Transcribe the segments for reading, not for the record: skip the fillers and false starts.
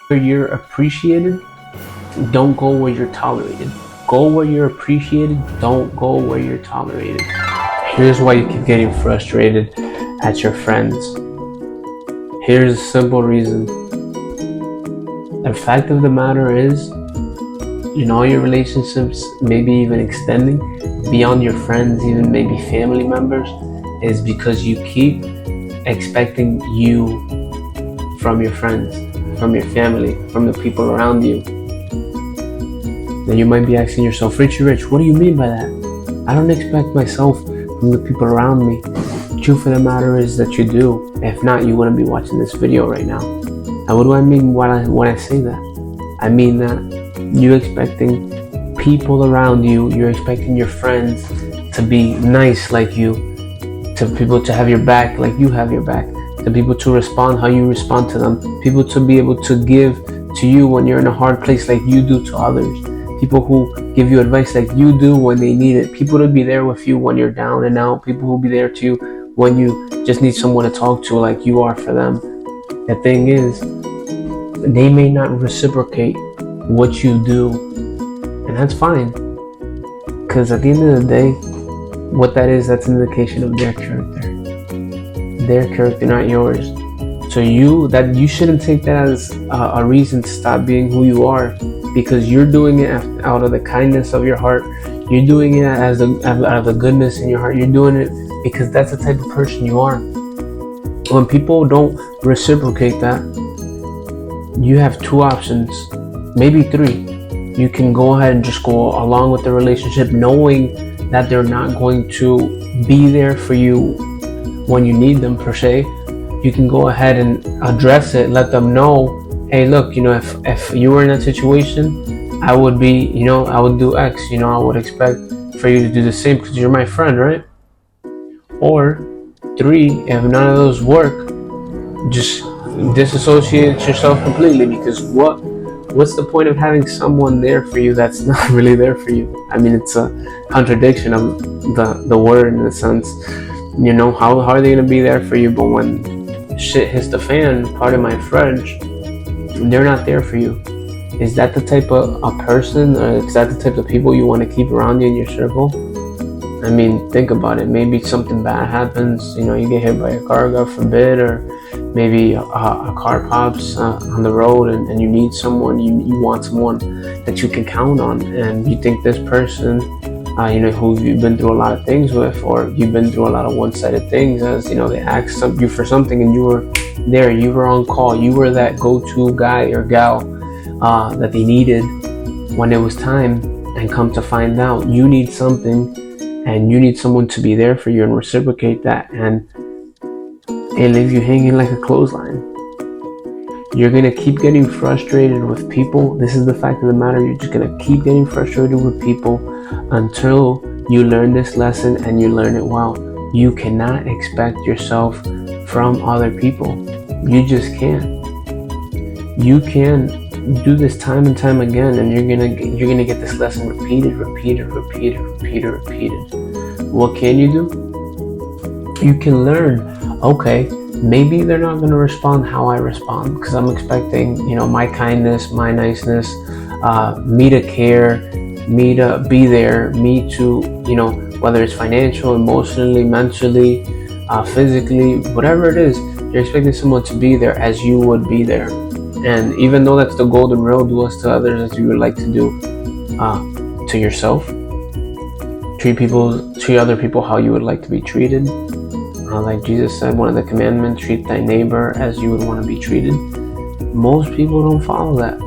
Where you're appreciated, don't go where you're tolerated. Go where you're appreciated, don't go where you're tolerated. Here's why you keep getting frustrated at your friends. Here's a simple reason. The fact of the matter is, in all your relationships, maybe even extending beyond your friends, even maybe family members, is because you keep expecting you from your friends, from your family, from the people around you. Then you might be asking yourself, Richie Rich, what do you mean by that? I don't expect myself from the people around me. The truth of the matter is that you do. If not, you wouldn't be watching this video right now. And what do I mean when I say that? I mean that you're expecting people around you, you're expecting your friends to be nice like you, to people to have your back like you have your back, to people to respond how you respond to them, people to be able to give to you when you're in a hard place like you do to others, people who give you advice like you do when they need it, people to be there with you when you're down and out, people who will be there to you when you just need someone to talk to like you are for them. The thing is, they may not reciprocate what you do, and that's fine, because at the end of the day, what that is, that's an indication of their character, not yours. So you shouldn't take that as a reason to stop being who you are, because you're doing it out of the kindness of your heart. You're doing it out of the goodness in your heart. You're doing it because that's the type of person you are. When people don't reciprocate that, you have two options, maybe three. You can go ahead and just go along with the relationship knowing that they're not going to be there for you when you need them per se. You can go ahead and address it, let them know, hey, look, if you were in that situation, I would be, I would do X, I would expect for you to do the same because you're my friend, right? Or three, if none of those work, just disassociate yourself completely, because what's the point of having someone there for you that's not really there for you? I mean, it's a contradiction of the word in a sense. How are they going to be there for you, but when shit hits the fan, pardon my French, they're not there for you? Is that the type of a person, or is that the type of people you want to keep around you in your circle? I mean, think about it. Maybe something bad happens, you get hit by a car, God forbid, or maybe a car pops on the road and you need someone, you want someone that you can count on, and you think this person, who you've been through a lot of things with, or you've been through a lot of one-sided things, as they asked you for something and you were there, you were on call, you were that go-to guy or gal that they needed when it was time, and come to find out you need something and you need someone to be there for you and reciprocate that, and they leave you hanging like a clothesline. You're going to keep getting frustrated with people. This is the fact of the matter. You're just going to keep getting frustrated with people until you learn this lesson and you learn it well. You cannot expect yourself from other people. You just can't. You can do this time and time again, and you're gonna get this lesson repeated. What can you do? You can learn, okay, maybe they're not going to respond how I respond, because I'm expecting, my kindness, my niceness, me to care, me to be there, me to, whether it's financial, emotionally, mentally, physically, whatever it is, you're expecting someone to be there as you would be there. And even though that's the golden rule, do unto others as you would like to do to yourself. Treat other people how you would like to be treated. Like Jesus said, one of the commandments, treat thy neighbor as you would want to be treated. Most people don't follow that.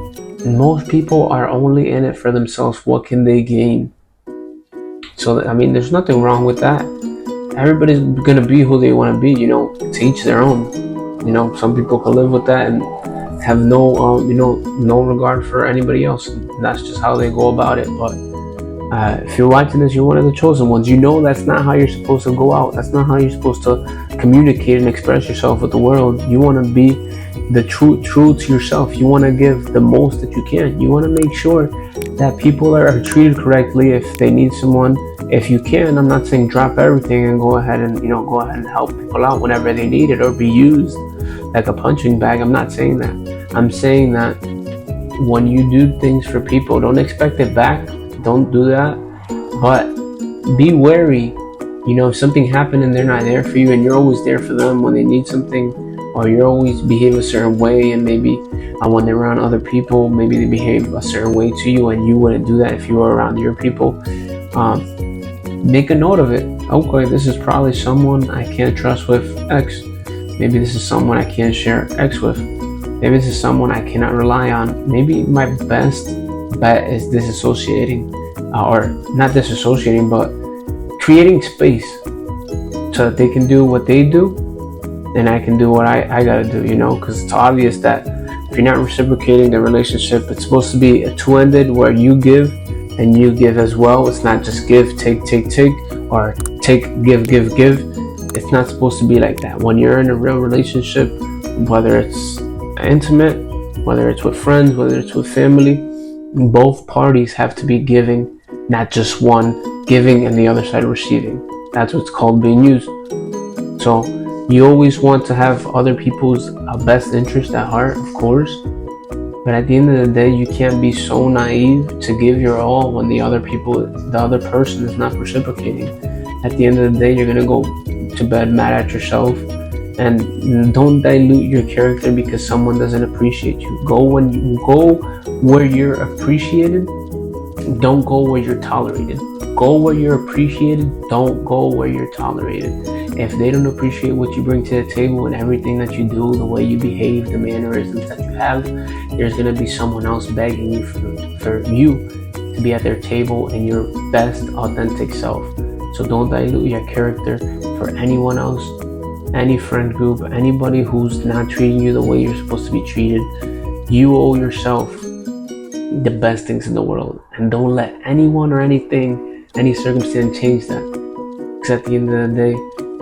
Most people are only in it for themselves. What can they gain? So, there's nothing wrong with that. Everybody's going to be who they want to be, to each their own. Some people can live with that and have no regard for anybody else. That's just how they go about it. But if you're watching this, you're one of the chosen ones. That's not how you're supposed to go out. That's not how you're supposed to communicate and express yourself with the world. You want to be the true to yourself. You want to give the most that you can. You want to make sure that people are treated correctly. If they need someone, if you can, I'm not saying drop everything and go ahead and help people out whenever they need it, or be used like a punching bag. I'm not saying that. I'm saying that when you do things for people, don't expect it back. Don't do that. But be wary. If something happened and they're not there for you, and you're always there for them when they need something, or you always behave a certain way, and maybe when they're around other people, maybe they behave a certain way to you, and you wouldn't do that if you were around your people. Make a note of it. Okay, this is probably someone I can't trust with X. Maybe this is someone I can't share X with. Maybe this is someone I cannot rely on. Maybe my best bet is disassociating, or not disassociating, but creating space so that they can do what they do and I can do what I gotta do, because it's obvious that if you're not reciprocating the relationship, it's supposed to be a two-ended where you give and you give as well. It's not just give, take, or take, give. It's not supposed to be like that. When you're in a real relationship, whether it's intimate, whether it's with friends, whether it's with family, both parties have to be giving, not just one giving and the other side receiving. That's what's called being used. So you always want to have other people's best interest at heart, of course, but at the end of the day, you can't be so naive to give your all when the other person is not reciprocating. At the end of the day, you're gonna go to bed mad at yourself. And don't dilute your character because someone doesn't appreciate you. Go where you're appreciated. Don't go where you're tolerated. Go where you're appreciated. Don't go where you're tolerated. If they don't appreciate what you bring to the table and everything that you do, the way you behave, the mannerisms that you have, there's going to be someone else begging you for you to be at their table in your best authentic self. So don't dilute your character for anyone else, any friend group, anybody who's not treating you the way you're supposed to be treated. You owe yourself the best things in the world, and don't let anyone or anything, any circumstance change that, because at the end of the day,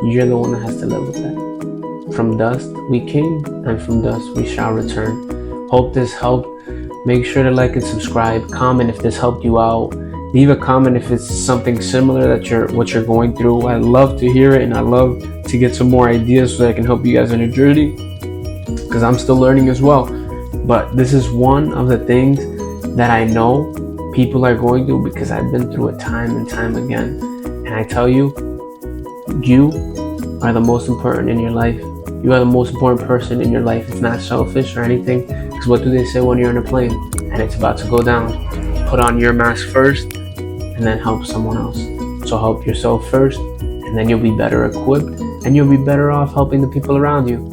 you're the one that has to live with that. From dust we came, and from dust we shall return. Hope this helped. Make sure to like and subscribe. Comment if this helped you out. Leave a comment if it's something similar that what you're going through. I love to hear it, and I love to get some more ideas so that I can help you guys on your journey, because I'm still learning as well. But this is one of the things that I know people are going through, because I've been through it time and time again. And I tell you, you are the most important in your life. You are the most important person in your life. It's not selfish or anything, because what do they say when you're on a plane and it's about to go down? Put on your mask first and then help someone else. So help yourself first, and then you'll be better equipped, and you'll be better off helping the people around you.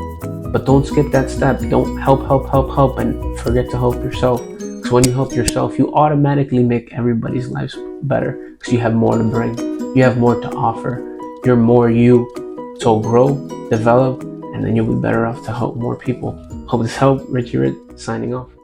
But don't skip that step. Don't help and forget to help yourself. Because when you help yourself, you automatically make everybody's lives better, because you have more to bring. You have more to offer. You're more you. So grow, develop, and then you'll be better off to help more people. Hope this helped. Richie Rit, signing off.